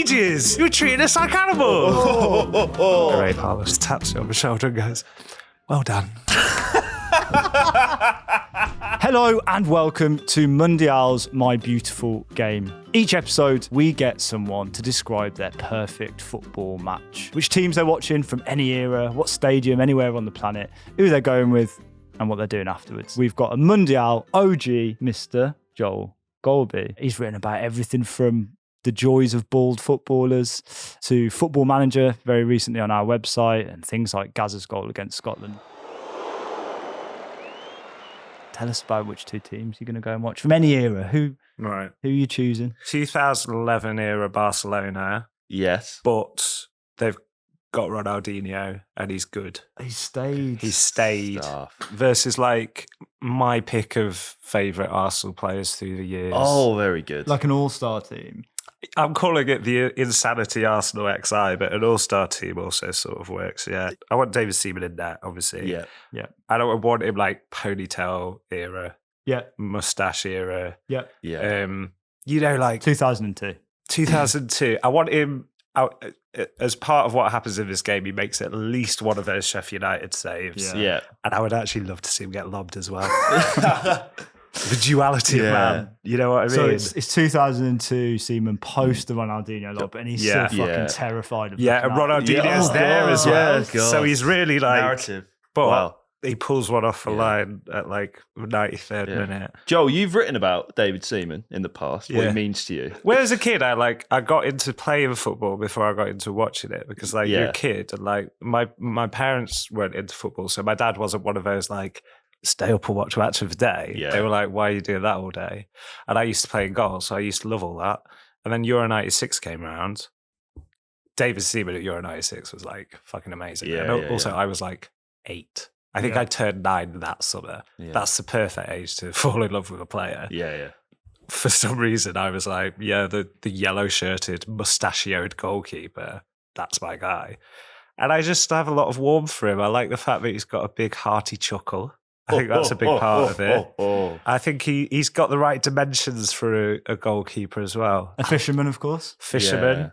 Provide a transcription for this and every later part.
ages. You're treating us like animals. Ray Parlour just taps me on the shoulder and goes, well done. Hello and welcome to Mundial's My Beautiful Game. Each episode, we get someone to describe their perfect football match. Which teams they're watching from any era, what stadium, anywhere on the planet, who they're going with, and what they're doing afterwards. We've got a Mundial OG, Mr. Joel Golby. He's written about everything from the joys of bald footballers to Football Manager very recently on our website and things like Gazza's goal against Scotland. Tell us about which two teams you're going to go and watch from any era. Who are you choosing? 2011 era Barcelona. Yes. But they've got Ronaldinho and he's good. He stayed. Stuff. Versus like my pick of favourite Arsenal players through the years. Oh, very good. Like an all-star team. I'm calling it the Insanity Arsenal XI, but an all-star team also sort of works, yeah. I want David Seaman in that, obviously. Yeah. I don't want him like ponytail era. Yeah. Mustache era. Yeah. Yeah. Like 2002. 2002. I want him out as part of what happens in this game. He makes at least one of those Sheffield United saves. Yeah. And I would actually love to see him get lobbed as well. The duality of man. You know what I mean? So it's 2002 Seaman post the Ronaldinho lob, and he's still fucking terrified of and Ronaldinho's there as well. So he's really like narrative. But wow. He pulls one off a line at like 93rd minute. Joel, you've written about David Seaman in the past, what he means to you. When as a kid, I got into playing football before I got into watching it because you're a kid and like my parents weren't into football, so my dad wasn't one of those like stay up and watch match of the day. Yeah. They were like, why are you doing that all day? And I used to play in goal, so I used to love all that. And then Euro 96 came around. David Seaman at Euro 96 was like fucking amazing. Yeah, and also I was like 8. I think I turned 9 that summer. Yeah. That's the perfect age to fall in love with a player. Yeah. For some reason, I was like, the yellow-shirted, mustachioed goalkeeper, that's my guy. And I just have a lot of warmth for him. I like the fact that he's got a big, hearty chuckle. I think that's a big part of it. I think he's got the right dimensions for a goalkeeper as well. A fisherman, of course. Fisherman. Yeah.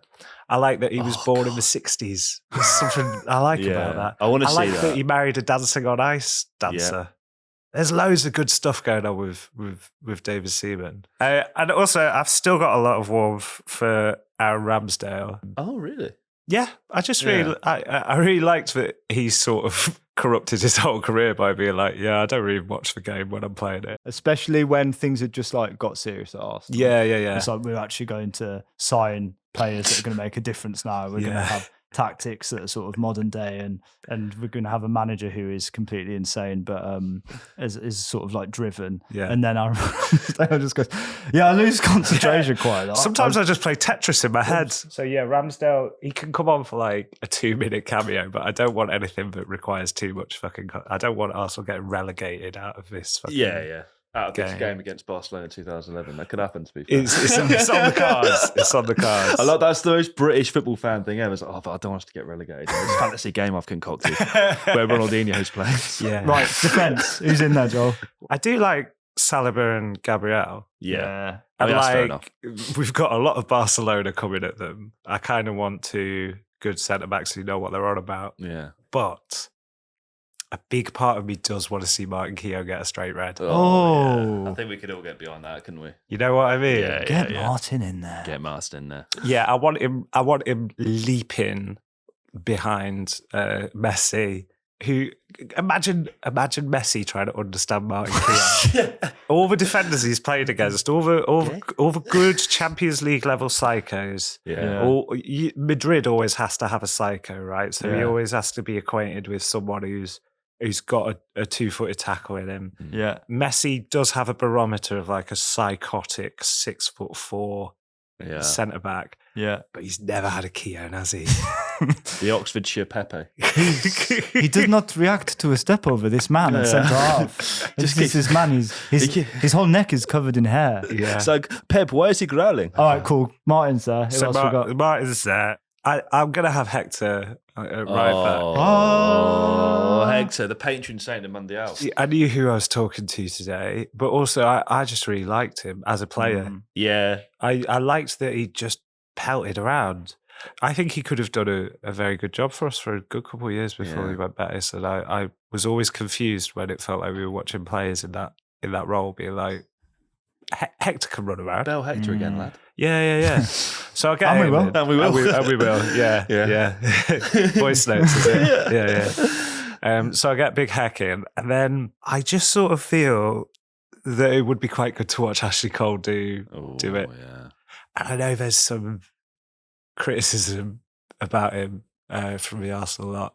I like that he was born in the 60s. There's something I like about that. I want to see like that. He married a dancing on ice dancer. There's loads of good stuff going on with David Seaman. And also, I've still got a lot of warmth for Aaron Ramsdale. Oh, really? Yeah, I just really, I really liked that he sort of corrupted his whole career by being like, I don't really watch the game when I'm playing it. Especially when things had just like got serious at Arsenal. Yeah. It's like we're actually going to sign players that are going to make a difference now. We're going to have tactics that are sort of modern day and we're going to have a manager who is completely insane but is sort of like driven. And then I just goes, I lose concentration quite a lot. Sometimes I just play Tetris in my head. So Ramsdale, he can come on for like a 2-minute cameo, but I don't want anything that requires too much fucking I don't want Arsenal getting relegated out of this fucking out of this game against Barcelona 2011. That could happen, to be fair. It's on the cards. It's on the cards. I like that's the most British football fan thing ever. It's like, but I don't want us to get relegated. It's a fantasy game I've concocted where Ronaldinho's playing. Yeah. Right, defence. Who's in there, Joel? I do like Saliba and Gabriel. Yeah. And that's fair enough. We've got a lot of Barcelona coming at them. I kind of want 2 good centre-backs who know what they're on about. Yeah. But a big part of me does want to see Martin Keown get a straight red. I think we could all get behind that, couldn't we? You know what I mean? Get Martin in there. Get Martin in there. Yeah, I want him leaping behind Messi. Who imagine Messi trying to understand Martin Keown. All the defenders he's played against, all the good Champions League level psychos. Madrid always has to have a psycho, right? So he always has to be acquainted with someone who's got a 2-footed tackle in him. Yeah. Messi does have a barometer of like a psychotic 6'4" centre back. Yeah. But he's never had a Keown, has he? The Oxfordshire Pepe. He does not react to a step over, this man at centre half. This man, his whole neck is covered in hair. Yeah. It's like, Pep, why is he growling? All right, cool. Martin's there. Who else we got? Martin's there. I'm going to have Hector right back. Oh, Hector, the patron saint of Mundial. I knew who I was talking to today, but also I just really liked him as a player. Yeah. I liked that he just pelted around. I think he could have done a very good job for us for a good couple of years before he went Betis. And I was always confused when it felt like we were watching players in that role being like, Hector can run around. Bell Hector again, lad. Yeah. So I'll get And we him will. in. And we will. And we will. Yeah. Voice notes, is it? Yeah. So I get Big Heck in, and then I just sort of feel that it would be quite good to watch Ashley Cole do it. Yeah. And I know there's some criticism about him from the Arsenal lot,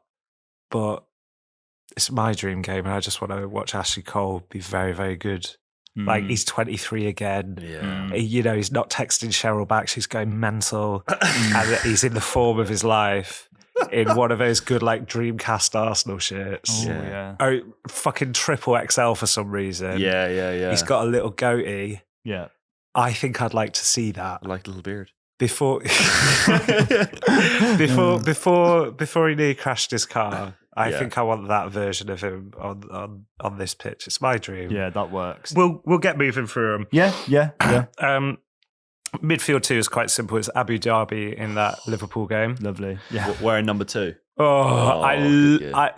but it's my dream game, and I just want to watch Ashley Cole be very, very good. Like, he's 23 again. Yeah. He's not texting Cheryl back. She's going mental. And he's in the form of his life in one of those good, like, Dreamcast Arsenal shirts. Oh, fucking triple XL for some reason. Yeah. He's got a little goatee. Yeah. I think I'd like to see that. I like a little beard. Before he nearly crashed his car, I think I want that version of him on this pitch. It's my dream. Yeah, that works. We'll get moving through them. Yeah. Midfield 2 is quite simple. It's Abu Dhabi in that Liverpool game. Lovely. Yeah. Wearing number 2.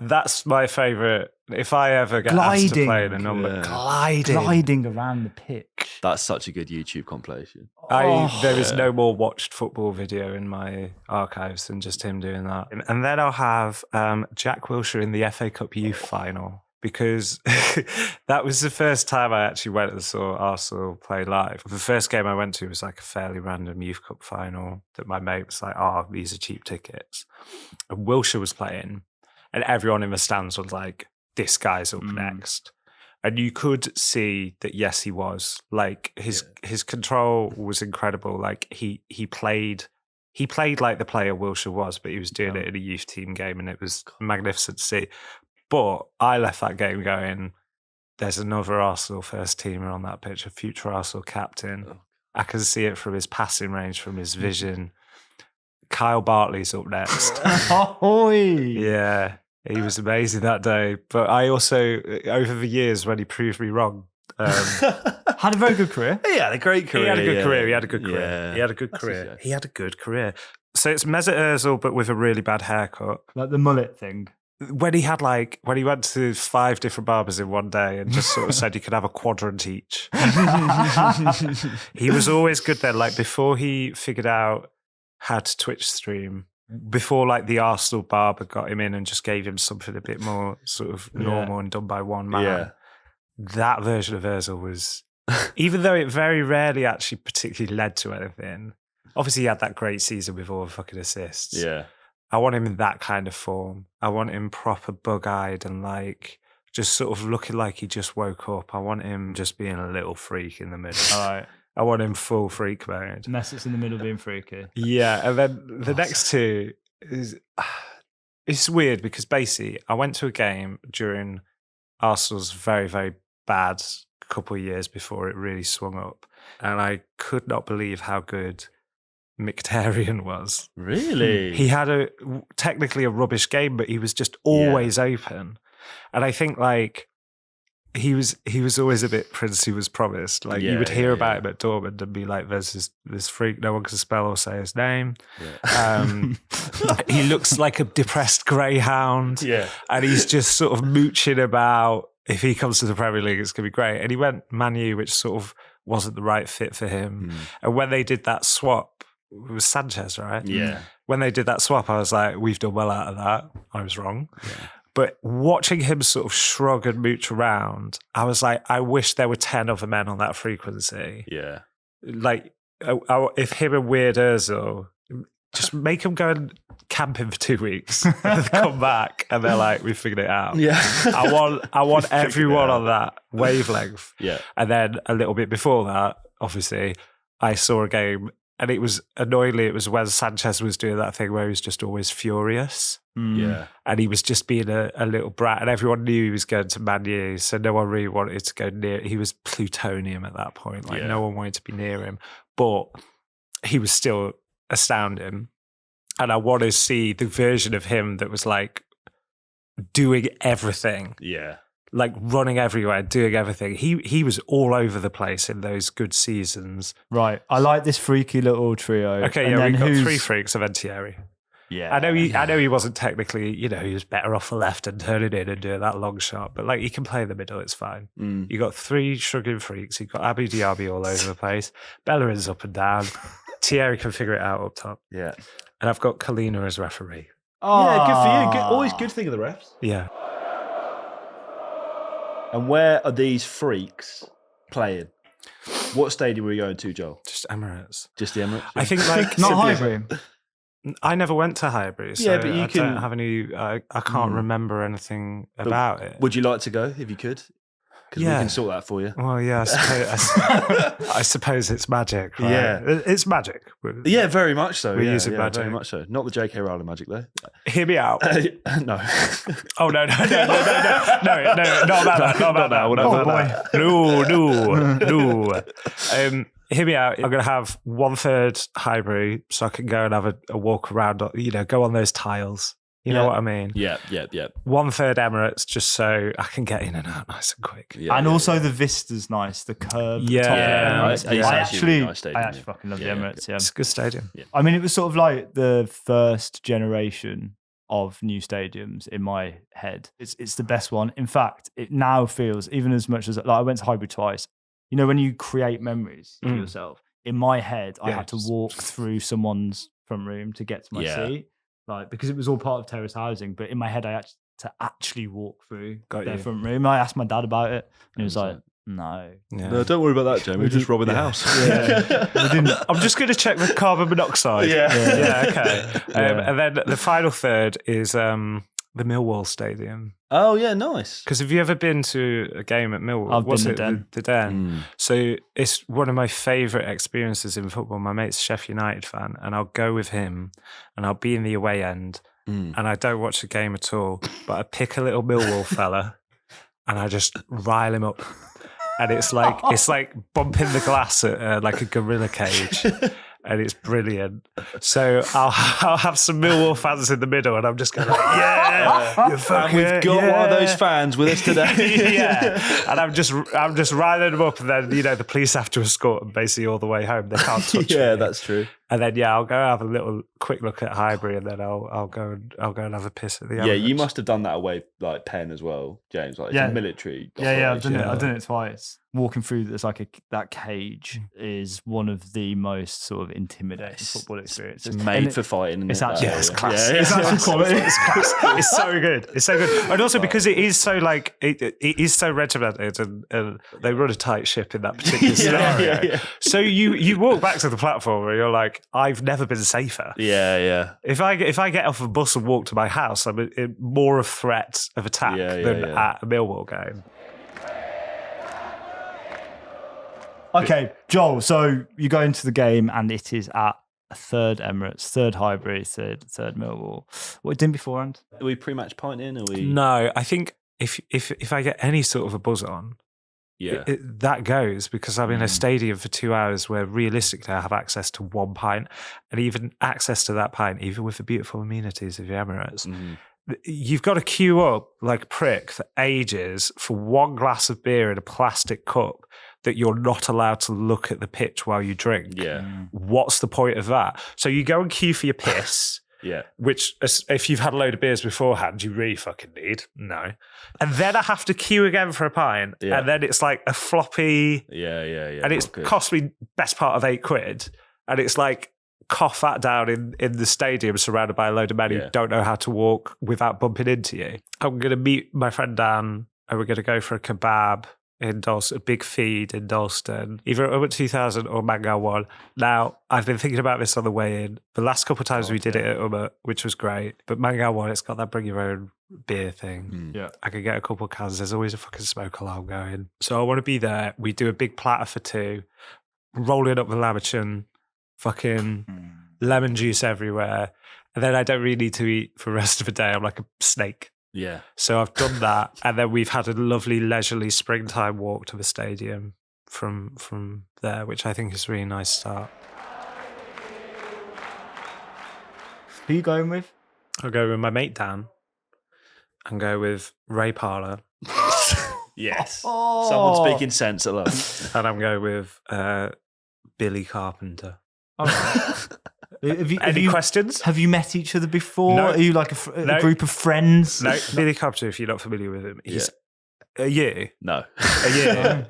That's my favourite. If I ever get asked to play in a number, gliding around the pitch. That's such a good YouTube compilation. There is no more watched football video in my archives than just him doing that. And then I'll have Jack Wilshere in the FA Cup Youth Final, because that was the first time I actually went and saw Arsenal play live. The first game I went to was like a fairly random Youth Cup final that my mate was like, these are cheap tickets. And Wilshere was playing, and everyone in the stands was like, this guy's up next. And you could see that, yes, he was. Like, his control was incredible. Like, he played like the player Wilshere was, but he was doing it in a youth team game, and it was magnificent to see. But I left that game going, there's another Arsenal first teamer on that pitch, a future Arsenal captain. I can see it from his passing range, from his vision. Kyle Bartley's up next. Yeah, he was amazing that day. But I also, over the years when he proved me wrong, had a very good career. He had a great career. He had a good career. So it's Mesut Ozil, but with a really bad haircut. Like the mullet thing. When he went to 5 different barbers in one day and just sort of said you could have a quadrant each. He was always good then. Like, before he figured out how to Twitch stream, before like the Arsenal barber got him in and just gave him something a bit more sort of normal and done by one man. That version of Ozil was, even though it very rarely actually particularly led to anything, obviously he had that great season with all the fucking assists. Yeah. I want him in that kind of form. I want him proper bug-eyed and like just sort of looking like he just woke up. I want him just being a little freak in the middle. All right. I want him full freak mode. Message in the middle being freaky. Yeah, and then the next two is... It's weird because basically I went to a game during Arsenal's very, very bad couple of years before it really swung up. And I could not believe how good Mkhitaryan was. Really? He had technically a rubbish game, but he was just always open. And I think like he was always a bit Prince who was promised. Like you would hear about him at Dortmund and be like, there's this freak, no one can spell or say his name. Yeah. He looks like a depressed greyhound. Yeah. And he's just sort of mooching about, if he comes to the Premier League, it's going to be great. And he went Man U, which sort of wasn't the right fit for him. And when they did that swap, it was Sanchez, right? Yeah. When they did that swap, I was like, we've done well out of that. I was wrong. Yeah. But watching him sort of shrug and mooch around, I was like, I wish there were 10 other men on that frequency. Yeah. Like, if him and Weird Ozil, just make them go and camping for 2 weeks and come back and they're like, we figured it out. Yeah. I want everyone on that wavelength. Yeah. And then a little bit before that, obviously, I saw a game. And it was, annoyingly, it was when Sanchez was doing that thing where he was just always furious. Yeah. And he was just being a little brat. And everyone knew he was going to Man U. So no one really wanted to go near. He was plutonium at that point. Like no one wanted to be near him. But he was still astounding. And I want to see the version of him that was like doing everything. Yeah. like running everywhere, doing everything. He was all over the place in those good seasons. Right. I like this freaky little trio. Okay, And yeah, then we've got who's- 3 freaks of Thierry. Yeah. I know he wasn't technically, he was better off the left and turning in and doing that long shot, but like he can play in the middle, it's fine. You got 3 struggling freaks. You've got Abu Diaby all over the place. Bellerin's up and down. Thierry can figure it out up top. Yeah. And I've got Kalina as referee. Yeah, good for you. Good, always good thing of the refs. Yeah. And where are these freaks playing? What stadium are we going to, Joel? Just Emirates. Just the Emirates? I think like Not Highbury. I never went to Highbury, so Yeah, but you I can- don't have any. I can't remember anything But about it. Would you like to go if you could? Because we Yeah. can sort that for you. Well, yeah, I suppose it's magic. Right? Yeah. It's magic. Yeah, very much so. We're yeah, using yeah, magic. very much so. Not the J.K. Rowling magic, though. Hear me out. No. Oh no, not about that. Not about that. now, Not about that. No. Hear me out. I'm going to have 1/3 Highbury, so I can go and have a walk around. Go on those tiles. You know what I mean? Yeah. 1/3 Emirates, just so I can get in and out nice and quick. Yeah, And yeah, also the vista's nice, the curve. Yeah. top of Yeah, the nice. Emirates. It's I actually a really actually, nice stadium, I actually yeah. fucking love Yeah, the Emirates. Yeah. It's a good stadium. I mean, it was sort of like the first generation of new stadiums in my head. It's the best one. In fact, it now feels even as much as like I went to Highbury twice. You know, when you create memories for yourself. In my head, I Yeah, had to just- walk through someone's front room to get to my Yeah. seat, like because it was all part of terrace housing. But in my head, I had to actually walk through Got their you. front room. I asked my dad about it, and he was like, 100%. "No." Yeah. No, don't worry about that, Jamie. We're just robbing the house. Yeah. We didn't. I'm just going to check the carbon monoxide. Yeah. Okay. Yeah. And then the final third is the Millwall Stadium. Oh, yeah, nice. Because have you ever been to a game at Millwall? I've been What's to it? Den. The Den. Mm. So it's one of my favourite experiences in football. My mate's a Sheffield United fan, and I'll go with him, and I'll be in the away end, and I don't watch the game at all, but I pick a little Millwall fella, and I just rile him up. And it's like bumping the glass at like a gorilla cage. And it's brilliant. So I'll have some Millwall fans in the middle, and I'm just going like, yeah, you fucking, And we've got one of those fans with us today. yeah. And I'm just riling them up, and then the police have to escort them basically all the way home. They can't touch me. Yeah, that's true. And then I'll go have a little quick look at Highbury, and then I'll go and have a piss at the Yeah, you Emirates. must have done that away like Penn as well, James. Like it's Yeah. a military. Yeah, I've operation. done it. I've done it twice. Walking through this that cage is one of the most sort of intimidating football experiences. It's made for fighting. Isn't it's it, actually- that Yeah, it's area? class. Yeah, It's yeah. actually quality. It's class. It's so good. It's so good. And also because it is so like it is so regimented, and they run a tight ship in that particular scenario. yeah. So you walk back to the platform and you're like, I've never been safer. Yeah. If I get off a bus and walk to my house, I'm in more of threat of attack than at a Millwall game. Okay, Joel. So you go into the game, and it is at a 3rd Emirates, 3rd Highbury, 3rd Millwall. What you doing beforehand? Are we pre-match pinting? Are we? No, I think if I get any sort of a buzz on, Yeah. that goes because I'm in a stadium for 2 hours where realistically I have access to 1 pint, and even access to that pint, even with the beautiful amenities of the Emirates, you've got to queue up like a prick for ages for 1 glass of beer in a plastic cup that you're not allowed to look at the pitch while you drink. Yeah. What's the point of that? So you go and queue for your piss. Yeah. Which, if you've had a load of beers beforehand, you really fucking need. No. And then I have to queue again for a pint. Yeah. And then it's like a floppy. Yeah. And it's not good. cost me best part of £8. And it's like, cough that down in the stadium surrounded by a load of men who don't know how to walk without bumping into you. I'm going to meet my friend Dan, and we're going to go for a kebab in Dalston, a big feed in Dalston, either at 2000 or Mangal 1. Now, I've been thinking about this on the way in. The last couple of times we did it at Umma, which was great, but Mangal 1, it's got that bring your own beer thing. Yeah. I could get a couple of cans. There's always a fucking smoke alarm going. So I want to be there. We do a big platter for 2, rolling up the lamachon, fucking lemon juice everywhere. And then I don't really need to eat for the rest of the day. I'm like a snake. Yeah. So I've done that, and then we've had a lovely leisurely springtime walk to the stadium from there, which I think is a really nice start. Who are you going with? I'll go with my mate Dan, and go with Ray Parlour. Yes. Someone speaking sense at last. And I'm going with Billy Carpenter. All right. Any questions? Have you met each other before? No. Are you like a group of friends? No, Billy Carpenter, if you're not familiar with him, he's a year. No. A year.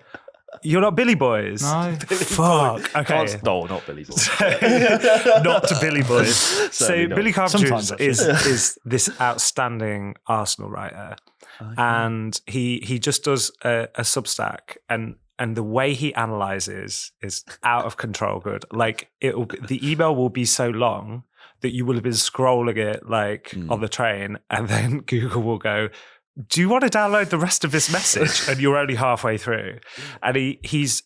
You're not Billy Boys? No. Fuck. Okay. No, not Billy Boys. Not to Billy Boys. So not. Billy Carpenter Sometimes, is this outstanding Arsenal writer. And he just does a Substack, and the way he analyzes is out of control good. Like the email will be so long that you will have been scrolling it like on the train, and then Google will go, do you want to download the rest of this message? And you're only halfway through. And he's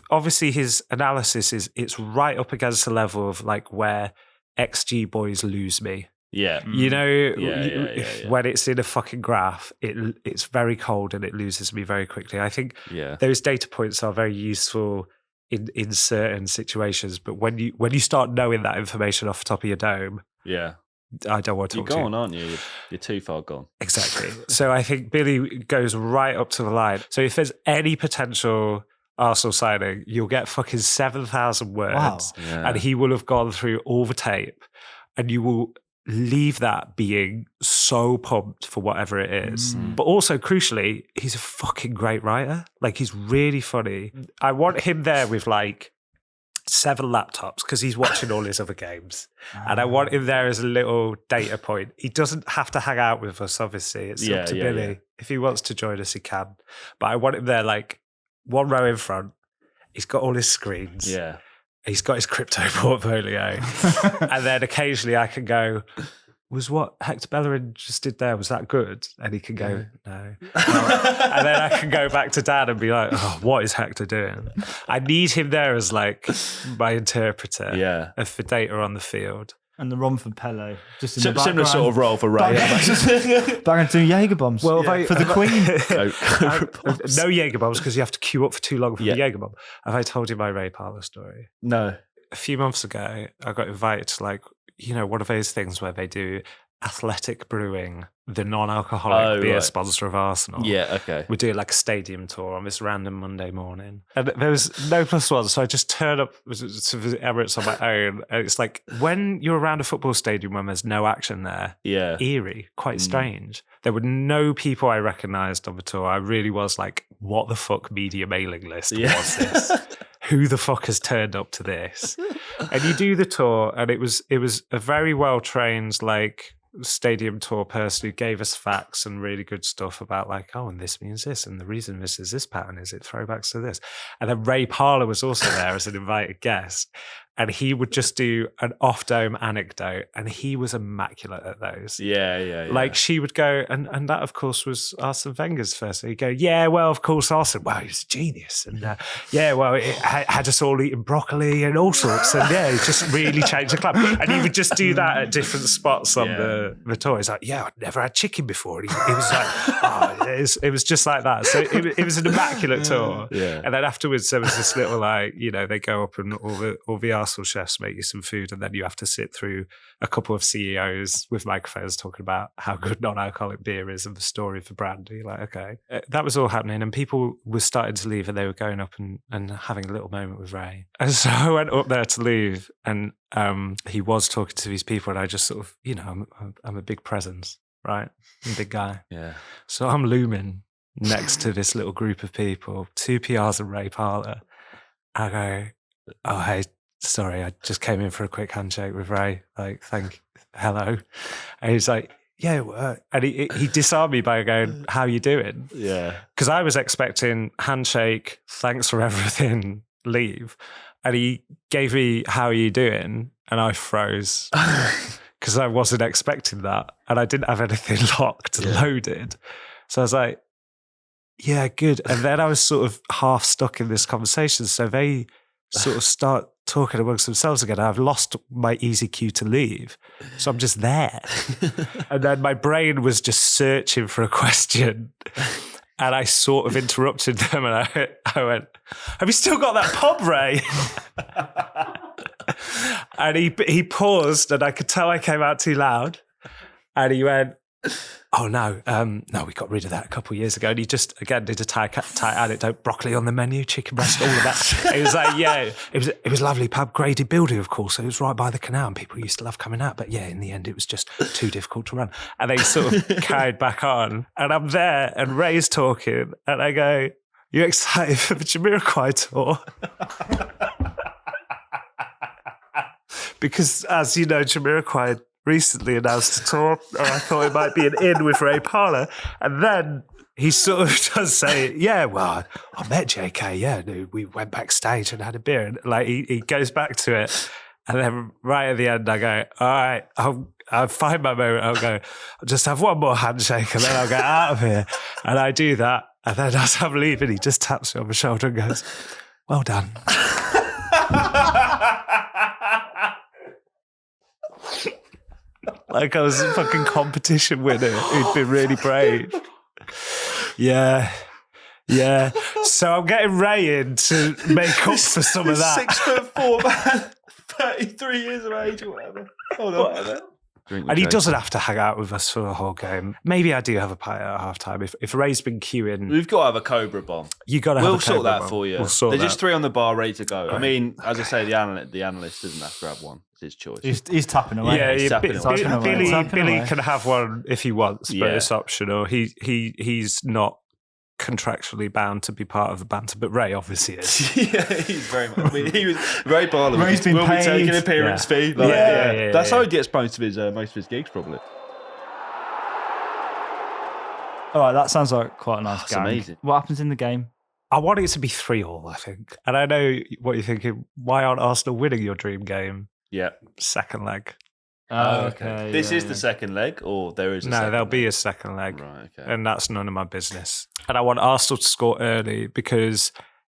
obviously his analysis it's right up against the level of like where XG boys lose me. Yeah. You know, Yeah. when it's in a fucking graph, it's very cold and it loses me very quickly. I think those data points are very useful in certain situations, but when you start knowing that information off the top of your dome, I don't want to talk to you. You're gone, aren't you? You're too far gone. Exactly. So I think Billy goes right up to the line. So if there's any potential Arsenal signing, you'll get fucking 7,000 words. Wow. Yeah. And he will have gone through all the tape, and you will leave that being so pumped for whatever it is. But also, crucially, he's a fucking great writer. Like, he's really funny. I want him there with like 7 laptops because he's watching all his other games. And I want him there as a little data point. He doesn't have to hang out with us, obviously. It's up to Billy. Yeah. If he wants to join us, he can. But I want him there like one row in front. He's got all his screens. Yeah. He's got his crypto portfolio. And then occasionally I can go, was what Hector Bellerin just did there, was that good? And he can go, no. And then I can go back to Dad and be like, oh, what is Hector doing? I need him there as like my interpreter of the data on the field. And the Romford Pele, just in the Similar background. sort of role for Ray. Back into Jaeger bombs. Well, for the Queen. No Jaeger bombs because you have to queue up for too long for the Jaeger bomb. Have I told you my Ray Parlour story? No. A few months ago, I got invited to like, one of those things where they do Athletic Brewing, the non-alcoholic beer sponsor of Arsenal. Yeah, okay. We're doing like a stadium tour on this random Monday morning. And there was no +1, so I just turned up to visit Emirates on my own. And it's like, when you're around a football stadium when there's no action there, eerie, quite strange. There were no people I recognised on the tour. I really was like, what the fuck media mailing list was this? Who the fuck has turned up to this? And you do the tour, and it was a very well-trained, like, stadium tour person who gave us facts and really good stuff about like, oh, and this means this, and the reason this is this pattern is it throwbacks to this. And then Ray Parlour was also there as an invited guest, and he would just do an off-dome anecdote, and he was immaculate at those. Yeah. Like, she would go, and that, of course, was Arsene Wenger's first. So he'd go, yeah, well, of course, Arsene, well, he was a genius. And it had us all eating broccoli and all sorts. And he just really changed the club. And he would just do that at different spots on the tour. He's like, I'd never had chicken before. And he was like, it was just like that. So it was an immaculate tour. Yeah. And then afterwards, there was this little, like, they go up and all the Arsenal chefs make you some food, and then you have to sit through a couple of CEOs with microphones talking about how good non-alcoholic beer is and the story of the brand. You're like, okay. That was all happening, and people were starting to leave, and they were going up and having a little moment with Ray. And so I went up there to leave, and he was talking to these people, and I just sort of, I'm a big presence, right? I'm a big guy. Yeah. So I'm looming next to this little group of people, 2 PRs and Ray Parlour. I go, oh, hey, sorry, I just came in for a quick handshake with Ray. Like, hello. And he's like, yeah. And he disarmed me by going, how you doing? Yeah. Because I was expecting handshake, thanks for everything, leave. And he gave me, how are you doing? And I froze because I wasn't expecting that. And I didn't have anything loaded. So I was like, yeah, good. And then I was sort of half stuck in this conversation. So they sort of start talking amongst themselves again. I've lost my easy cue to leave. So I'm just there. And then my brain was just searching for a question. And I sort of interrupted them, and I went, have you still got that pub, Ray? And he paused, and I could tell I came out too loud. And he went, Oh no, we got rid of that a couple of years ago. And he just again did a tight anecdote: broccoli on the menu, chicken breast, all of that. It was like, yeah, it was lovely pub, graded building, of course. It was right by the canal, and people used to love coming out. But yeah, in the end, it was just too difficult to run. And they sort of carried back on. And I'm there, and Ray's talking, and I go, "You excited for the Jamiroquai tour?" Because, as you know, Jamiroquai recently announced a tour, and I thought it might be an in with Ray Parlour. And then he sort of does say, yeah, well, I met JK, yeah, no, we went backstage and had a beer. And like he goes back to it. And then right at the end, I go, all right, I'll find my moment. I'll just have one more handshake and then I'll get out of here. And I do that. And then as I'm leaving, he just taps me on my shoulder and goes, well done. Like I was a fucking competition winner who'd been really brave. Yeah. So I'm getting Ray in to make up for some of that. 6'4" man, 33 years of age or whatever. Hold on. And he doesn't have to hang out with us for the whole game. Maybe I do have a pint at half time. If Ray's been queuing, we've got to have a Cobra bomb. You got to have a Cobra bomb. We'll sort that bomb. for you. There's just 3 on the bar ready to go. Great. I mean, as I say, the analyst doesn't have to grab one. It's his choice. He's tapping away. Yeah, he's tapping away. Billy can have one if he wants, but Yeah. it's optional. He's not contractually bound to be part of the banter, but Ray obviously is. Yeah, he's very much. I mean, he was Ray Parlour. Ray's been will paid. be taking appearance fee. Like, Yeah. That's how he gets most of his gigs, probably. All right, that sounds like quite a nice That's gang. amazing. What happens in the game? I want it to be 3-3, I think. And I know what you're thinking. Why aren't Arsenal winning your dream game? Yeah. Second leg. Okay. This is the second leg, or there is a No, second there'll be leg? a second leg. Right, okay. And that's none of my business. And I want Arsenal to score early because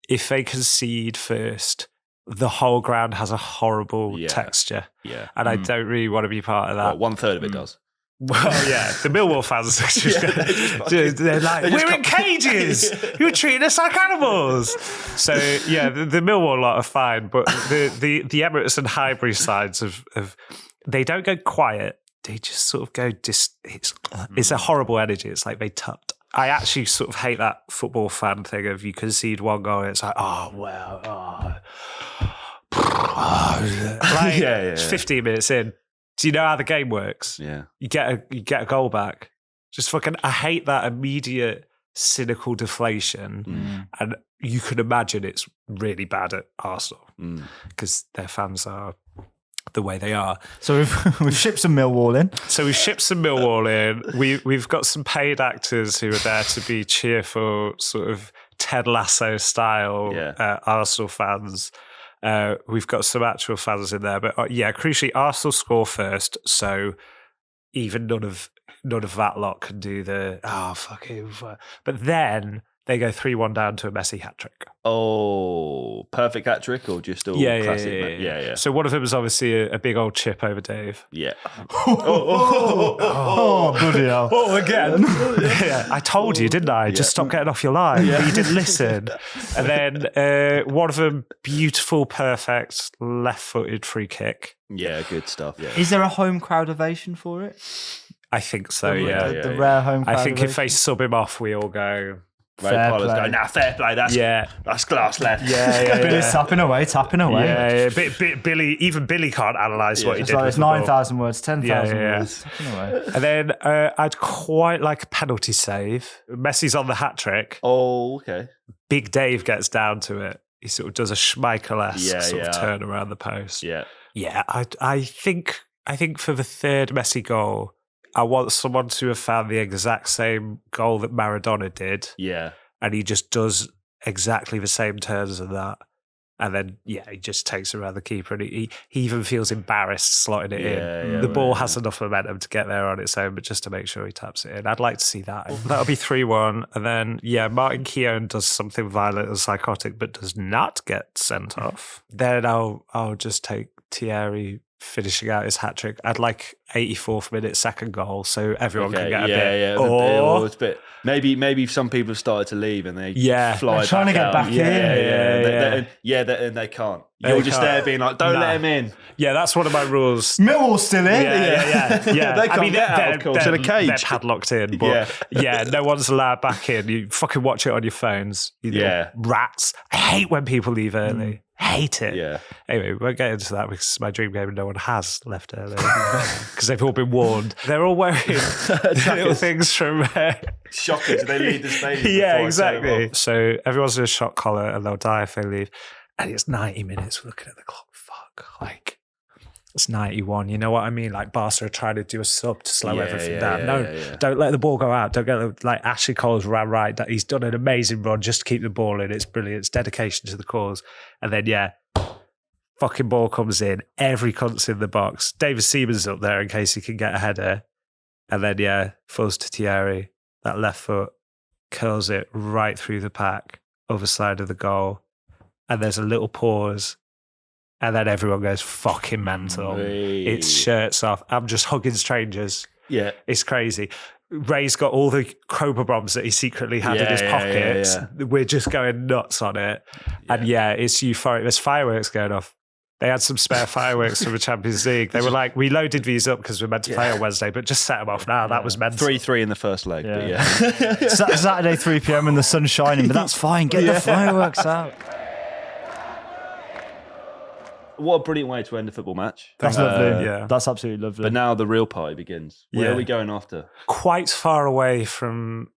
if they concede first, the whole ground has a horrible texture. Yeah. And I don't really want to be part of that. Well, 1/3 of it does. Well, yeah, the Millwall fans are just they're like, we're in cages. You're treating us like animals. So yeah, the Millwall lot are fine, but the Emirates and Highbury sides of they don't go quiet. They just sort of go. It's a horrible energy. It's like they tut. I actually sort of hate that football fan thing of you concede one goal. It's like, it's 15 minutes in. Do you know how the game works? Yeah. You get a goal back. Just fucking, I hate that immediate cynical deflation. And you can imagine it's really bad at Arsenal because their fans are the way they are. So we've shipped some Millwall in. So we've shipped some Millwall in. We've got some paid actors who are there to be cheerful, sort of Ted Lasso style Arsenal fans. We've got some actual fans in there, but crucially, Arsenal score first, so even none of that lot can do the fucking. But then they go 3-1 down to a Messi hat trick. Oh, perfect hat trick or just all classic? Yeah. So one of them is obviously a big old chip over Dave. Yeah. Oh, bloody hell. Oh, again. Yeah, I told you, didn't I? Just stop getting off your line. But you didn't listen. And then one of them, beautiful, perfect, left-footed free kick. Yeah, good stuff. Yeah. Is there a home crowd ovation for it? I think so, The rare home crowd I think ovation? if they sub him off, we all go... Ray Parlour's going, fair play. That's class left. Billy's tapping away. Yeah. Billy can't analyse what he did. It's 9,000 words, 10,000 words. Tapping away. And then I'd quite like a penalty save. Messi's on the hat trick. Oh, okay. Big Dave gets down to it. He sort of does a Schmeichel-esque sort of turn around the post. Yeah. Yeah, I think for the third Messi goal, I want someone to have found the exact same goal that Maradona did. Yeah. And he just does exactly the same turns as that. And then, he just takes around the keeper and he even feels embarrassed slotting it in. The ball has enough momentum to get there on its own, but just to make sure he taps it in. I'd like to see that. That'll be 3-1. And then, Martin Keown does something violent and psychotic, but does not get sent off. Then I'll just take Thierry finishing out his hat trick. I'd like 84th minute second goal, so everyone can get a bit. Or it's a bit. Maybe some people have started to leave and they fly. They're trying to get back in. And they can't. You're just there being like, don't Nah. let him in. Yeah, that's one of my rules. Millwall's still in. Yeah. They can't get out, of course, in a cage. They're padlocked in, but no one's allowed back in. You fucking watch it on your phones. You little rats. I hate when people leave early. Hate it. Yeah. Anyway, we won't get into that because it's my dream game and no one has left early because they've all been warned. They're all wearing little things from... Shockers. They leave the stadium. Yeah, exactly. So everyone's in a shot collar and they'll die if they leave. And it's 90 minutes. We're looking at the clock. Fuck. Like, it's 91. You know what I mean? Like, Barca are trying to do a sub to slow everything down. Don't let the ball go out. Don't get like Ashley Cole's ran right. He's done an amazing run just to keep the ball in. It's brilliant. It's dedication to the cause. And then, fucking ball comes in. Every cunt's in the box. David Seaman's up there in case he can get a header. And then, falls to Thierry. That left foot curls it right through the pack, other side of the goal. And there's a little pause. And then everyone goes fucking mental. It's shirts off. I'm just hugging strangers. Yeah. It's crazy. Ray's got all the Cobra bombs that he secretly had in his pockets. We're just going nuts on it. And it's euphoric. There's fireworks going off. They had some spare fireworks from the Champions League. They were like, we loaded these up because we're meant to play on Wednesday, but just set them off now. That was mental. 3-3 in the first leg. Saturday 3 p.m. and the sun's shining, but that's fine. Get the fireworks out. What a brilliant way to end a football match. That's lovely. That's absolutely lovely. But now the real party begins. Where are we going after? Quite far away from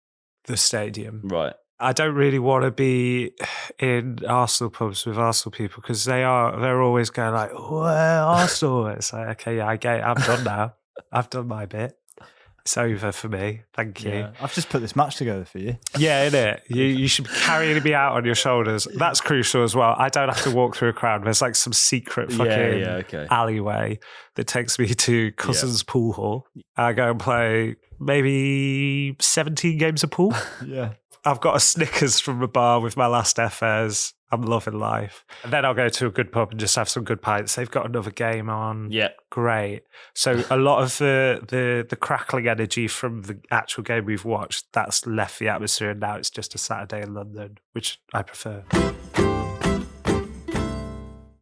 the stadium. Right. I don't really want to be in Arsenal pubs with Arsenal people because they're always going like, "Oh, Arsenal." It's like, okay, I get it. I'm done now. I've done my bit. It's over for me. Thank you. I've just put this match together for you. Yeah, innit? You should carry me out on your shoulders. That's crucial as well. I don't have to walk through a crowd. There's like some secret fucking alleyway that takes me to Cousins Pool Hall. I go and play maybe 17 games of pool. I've got a Snickers from the bar with my last FS. I'm loving life. And then I'll go to a good pub and just have some good pints. They've got another game on. Yeah. Great. So a lot of the crackling energy from the actual game we've watched, that's left the atmosphere. And now it's just a Saturday in London, which I prefer.